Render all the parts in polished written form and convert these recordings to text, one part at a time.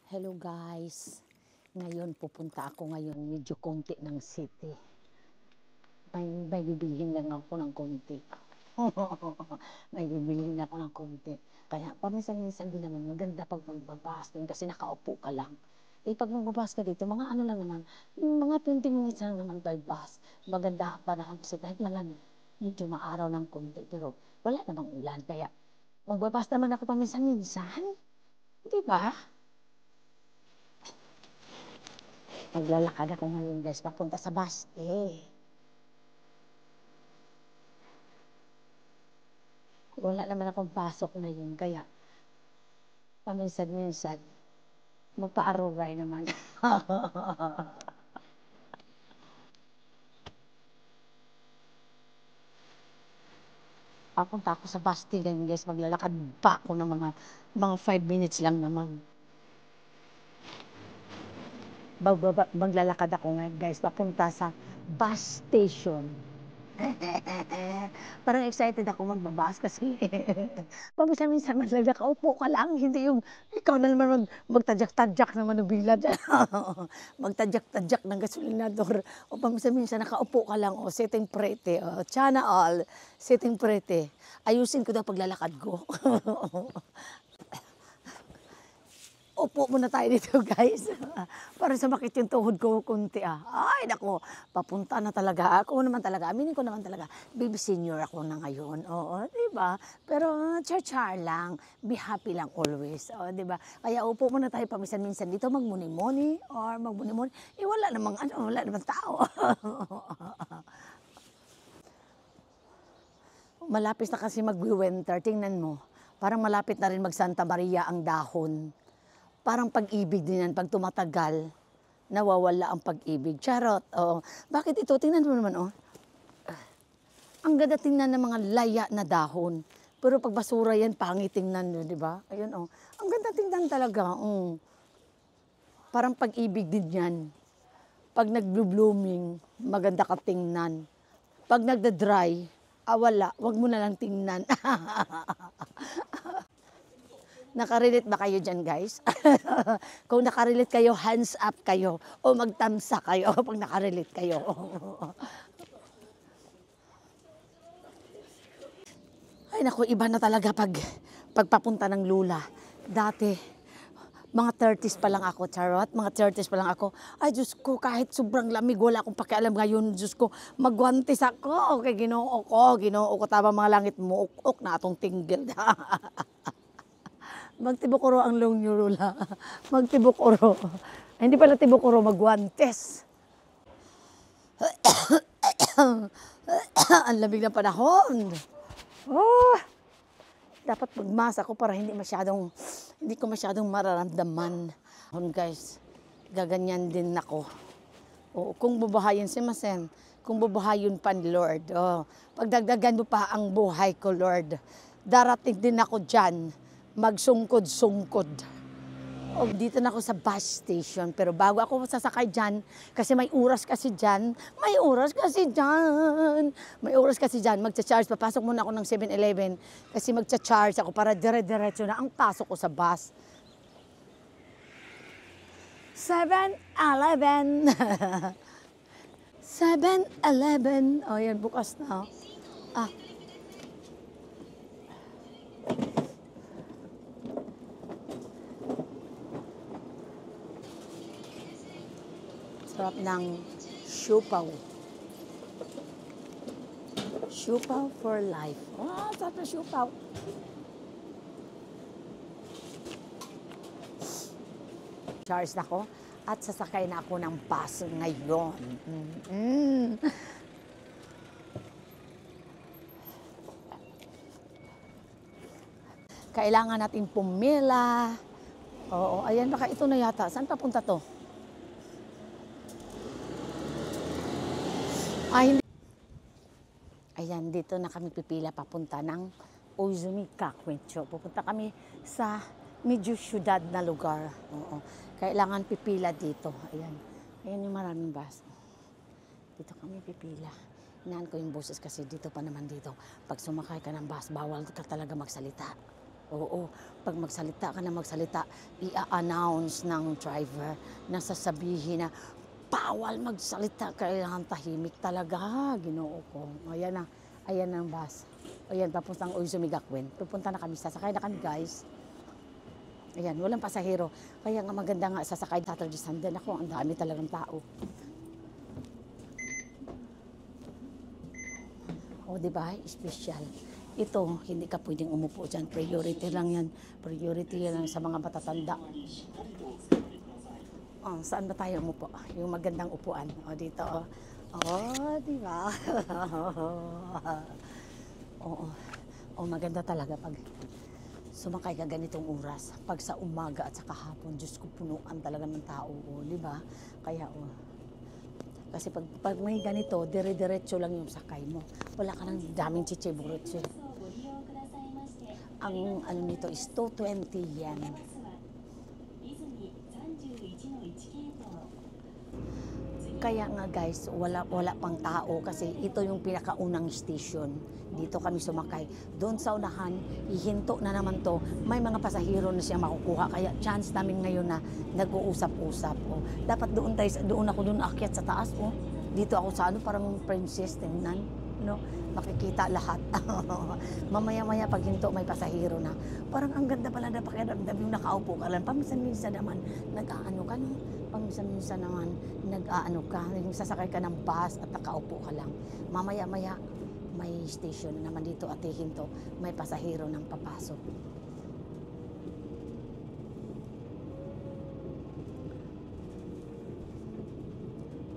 Hello guys, ngayon pupunta ako ngayon medyo konti ng city. May bibilhin lang ako ng konti. May bibilhin ako ng konti. Kaya paminsan-minsan din naman maganda pag magbabas din kasi nakaupo ka lang. Eh pag magbabas ka dito, mga ano lang naman, mga 20 minutes lang naman by bus. Maganda para kasi kahit malamig, medyo maaraw ng konti. Pero wala namang ulan kaya magbabas naman ako paminsan-minsan. Di ba? Maglalakad ako ngayon guys, papunta sa Baste. Wala naman akong pasok na yun, kaya paminsan-minsan, magpa-aruray naman. Papunta ako sa Baste ngayon guys, maglalakad pa ako ng mga 5 minutes lang naman. Maglalakad ako ngayon guys, papunta sa bus station. Parang excited ako magbabas kasi paminsan-minsan man lang nakaupo ka lang, hindi yung ikaw na naman magtadyak-tadyak naman ng bila dyan. Magtadyak-tadyak ng gasolinador. O paminsan-minsan nakaupo ka lang, o sitting pretty, o tsana all, sitting pretty. Ayusin ko daw paglalakad ko. Upo muna tayo dito guys. Para sumakit yung tuhod ko kunti ah. Ay nako, papunta na talaga. Ako naman talaga, aminin ko naman talaga, baby senior ako na ngayon. Oo, di ba? Pero char-char lang, be happy lang always. O, di ba? Kaya upo muna tayo paminsan-minsan dito, magmuni-muni or magmuni-muni. Eh wala namang ano, wala namang tao. Malapit na kasi mag-winter, tingnan mo. Parang malapit na rin mag-Santa Maria ang dahon. Parang pag-ibig din yan, pag tumatagal, nawawala ang pag-ibig. Charot, oo. Bakit ito? Tingnan mo naman, oh. Ang ganda tingnan ng mga laya na dahon. Pero pag basura yan, pangit tingnan, di ba? Ayun, oh. Ang ganda tingnan talaga, Parang pag-ibig din yan. Pag nag-blooming, maganda ka tingnan. Pag nagda-dry, wala, wag mo na lang tingnan. Nakarelate ba kayo dyan, guys? Kung nakarelate kayo, hands up kayo. O magtamsa kayo pag nakarelate kayo. Ay, naku, iba na talaga pagpapunta ng lula. Dati, mga 30s pa lang ako, charot. Mga 30s pa lang ako. Ay, Diyos ko, kahit sobrang lamig, wala akong pakialam ngayon. Diyos ko, magwantis ako. Okay, ginoo ko, tama mga langit mo, uk na atong tinggil. Magtibokuro ang long neurula. Magtibokuro. Hindi pala tibokuro, magwantes. Ang lamig ng panahon. Oh, dapat magmasa ko para hindi ko masyadong mararamdaman. Guys, gaganyan din ako. O, kung bubuhayin si Masen, kung bubuhayin pa ni Lord. Oh, pagdagdagan mo pa ang buhay ko, Lord. Darating din ako dyan. Magsungkod-sungkod. O, dito na ako sa bus station. Pero bago ako sasakay dyan, kasi may oras kasi dyan, magcha-charge. Papasok muna ako ng 7-Eleven kasi magcha-charge ako para dire-diretso na ang pasok ko sa bus. 7-Eleven. 7-Eleven. O, yan, bukas na. Sarap ng siopaw. Siopaw for life. Oh, sarap ng siopaw. Charge na ako at sasakay na ako ng bus ngayon. Kailangan natin pumila. Oo, ayan, baka ito na yata. Saan papunta to? Ay, hindi. Ayan, dito na kami pipila papunta ng Ozumi Kakwencho. Pupunta kami sa medyo syudad na lugar. Oo. Kailangan pipila dito. Ayan. Ayan yung maraming bus. Dito kami pipila. Inaan ko yung boses kasi dito pa naman dito. Pag sumakay ka ng bus, bawal ka talaga magsalita. Oo, pag magsalita ka na magsalita, i-announce ng driver na sasabihin na, bawal magsalita, kailangan tahimik talaga, Ginoo ko. Ayan na, ayan ang bus. Ayan, papuntang Uy-Sumigakwen. Pupunta na kami, sasakay na kami guys. Ayan, walang pasahero. Kaya nga maganda nga, sasakay Saturday, Sunday. Ako, ang dami talagang tao. O, di ba? Espesyal. Ito, hindi ka pwedeng umupo dyan. Priority lang yan. Priority yan sa mga matatanda. Oh, saan ba tayo umupo? Yung magandang upuan. O, dito. Oh, di ba? Oo. O, maganda talaga pag sumakay ka ganitong oras. Pag sa umaga at sa kahapon, Diyos ko, punuan talaga ng tao. O, di ba? Kaya, kasi pag may ganito, dire-diretso lang yung sakay mo. Wala ka nang daming chichiburitsi. Ang ano nito is 220 yen. Kaya nga guys, wala pang tao kasi ito yung pinakaunang station. Dito kami sumakay. Doon sa unahan, ihinto na naman to. May mga pasahero na siya makukuha. Kaya chance namin ngayon na nag-uusap-usap. Oh. Dapat doon ako doon akyat sa taas. Oh. Dito ako sa ano, parang princess, tingnan. No? Makikita lahat. Mamaya-maya pag hinto may pasahero na. Parang ang ganda pala na pakiramdam yung nakaupo ka lang. Paminsan-minsan naman, nag-aano ka no? Paminsan-minsan naman, nag-aano ka, yung sasakay ka ng bus at nakaupo ka lang. Mamaya-maya, may station naman dito at hinto, may pasahero ng papasok.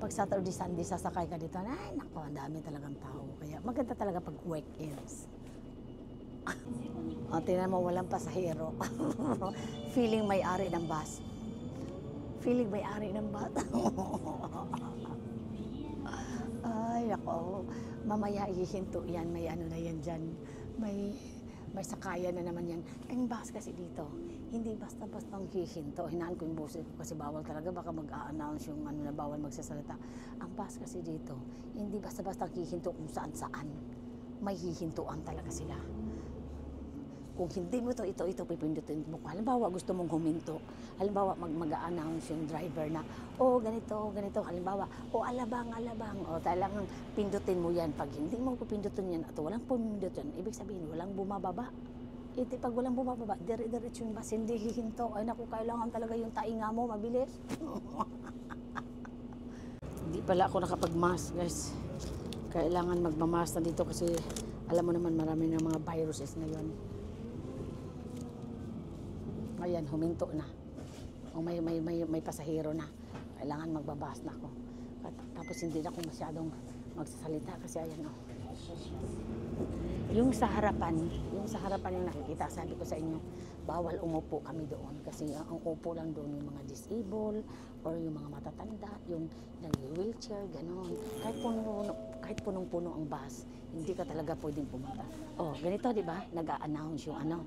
Pag Saturday, Sunday, sasakay ka dito, ay naku, ang dami talagang tao. Kaya maganda talaga pag weekends. O, tingnan mo, walang pasahero. Feeling may-ari ng bus. Feeling may-ari ng bus. Ay, nako. Mamaya ihihinto yan. May ano na yan dyan. May sakayan na naman yan. Ang bus kasi dito, hindi basta-basta ang hihinto. Hinaan ko yung boses ko kasi bawal talaga. Baka mag-a-announce yung ano na bawal magsasalita. Ang bus kasi dito, hindi basta-basta ang hihinto kung saan-saan. May hihintuan talaga sila. Kung hindi mo ito, pipindutin mo. Halimbawa, gusto mong huminto. Halimbawa, mag-a-announce yung driver na, ganito. Halimbawa, alabang. Talagang pindutin mo yan. Pag hindi mo pindutin yan at walang pindutin, ibig sabihin, walang bumababa. Hindi, pag walang bumababa, dire-diretso yung bus, hindi hihinto. Ay naku, kailangan talaga yung tainga mo, mabilis. Hindi pala ako nakapag-mask, guys. Kailangan magmamask na dito kasi alam mo naman marami ng mga viruses ngayon. Ayan, huminto na. O may pasahero na. Kailangan magbabas na ako. Tapos hindi na ako masyadong magsasalita kasi ayan o. Yung sa harapan yung nakikita, sabi ko sa inyo, bawal umupo kami doon. Kasi ang upo lang doon yung mga disabled or yung mga matatanda, yung nag-wheelchair, gano'n. Kahit punong-puno ang bus, hindi ka talaga pwedeng pumunta. Oh, ganito, di ba? Nag-a-announce yung ano.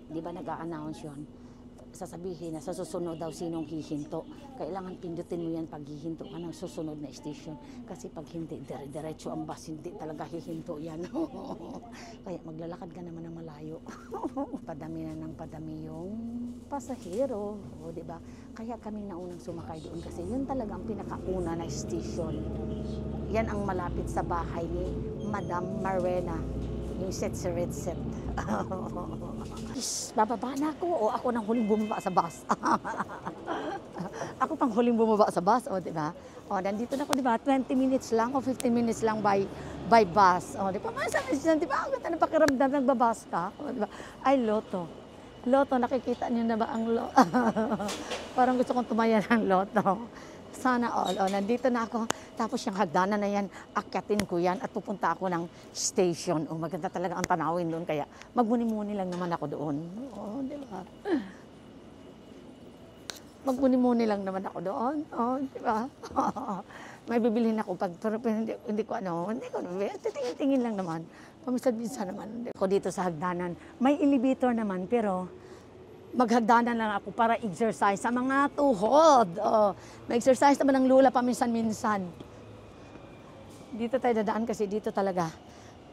Di ba nag-a-announce yun? Sasabihin na sa susunod daw sinong hihinto. Kailangan pindutin mo yan pag hihinto ka ng susunod na station. Kasi pag hindi, diretso ang bus, hindi talaga hihinto yan. Kaya maglalakad ka naman ng malayo. Padami na ng padami yung pasahero. O, diba? Kaya kami naunang sumakay doon kasi yun talaga ang pinakauna na station. Yan ang malapit sa bahay ni Madam Marena. Yung set. Bababa na ako o ako nang huling bumaba sa bus. Ako pang huling bumaba sa bus, o di ba? O nandito na ako, di ba? 20 minutes lang o 15 minutes lang by bus. O di ba? Di ba? Ang ganda ng pakiramdam, nagbabas ka. O di ba? Ay, Lotto, nakikita niyo na ba ang Lotto? Parang gusto kong tumaya ng Lotto. Sana all. O, nandito na ako. Tapos yung hagdanan na yan, akyatin ko yan at pupunta ako ng station. O, maganda talaga ang tanawin doon. Kaya magmuni-muni lang naman ako doon. O, di ba? Magmuni-muni lang naman ako doon. O, di ba? May bibilhin ako pag hindi ko titingin-tingin lang naman. Paminsan-minsan naman. Ako dito sa hagdanan. May elevator naman, pero maghagdanan lang ako para exercise sa mga tuhod. Oh, ma-exercise naman ng lula paminsan-minsan. Dito tayo dadaan kasi dito talaga.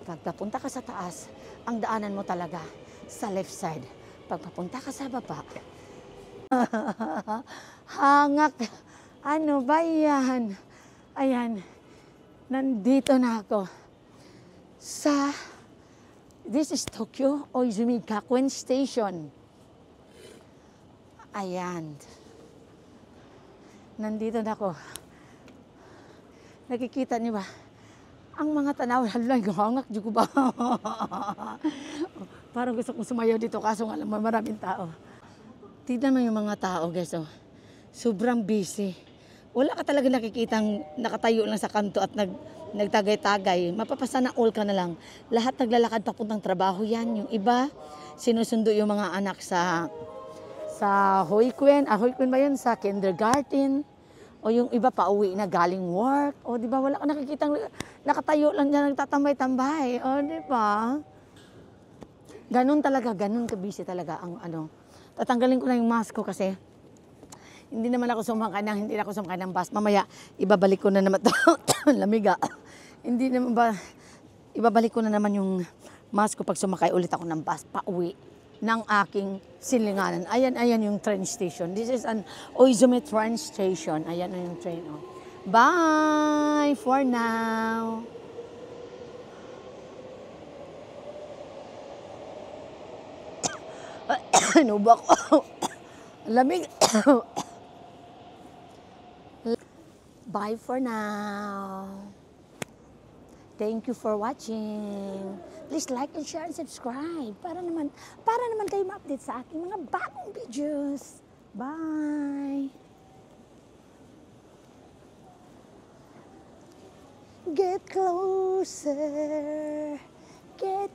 Pag napunta ka sa taas, ang daanan mo talaga sa left side. Pagpapunta ka sa baba, hangak, ano ba yan? Ayan, nandito na ako sa, this is Tokyo Oizumi Gakuen Station. Ayan. Nandito na ako. Nakikita niyo ba? Ang mga tanaw, hala, hangak, di ko ba? Parang gusto kong sumayaw dito, kaso nga lang, maraming tao. Tignan mo yung mga tao, guys, oh. Sobrang busy. Wala ka talaga nakikitang nakatayo lang sa kanto at nagtagay-tagay. Mapapasana all ka na lang. Lahat naglalakad papuntang trabaho yan. Yung iba, sinusundo yung mga anak sa Hoikuen. Hoikuen ba yun? Sa kindergarten. O yung iba pauwi na galing work. O di ba wala ka nakikitang nakatayo lang dyan, nagtatambay-tambay. O di ba? Ganun talaga, ganun kabisi talaga ang ano. Tatanggalin ko na yung mask ko kasi hindi naman ako sumakay ng bus. Mamaya ibabalik ko na naman to. Lamiga. Hindi naman ba ibabalik ko na naman yung mask ko pag sumakay ulit ako ng bus pauwi ng aking silinganan. Ayan yung train station. This is an Oizumi train station. Ayan na yung train. Oh. Bye for now. Ano ba ko? Lamig. Bye for now. Thank you for watching. Please like and share and subscribe para naman kayo ma-update sa aking mga bagong videos. Bye. Get closer. Get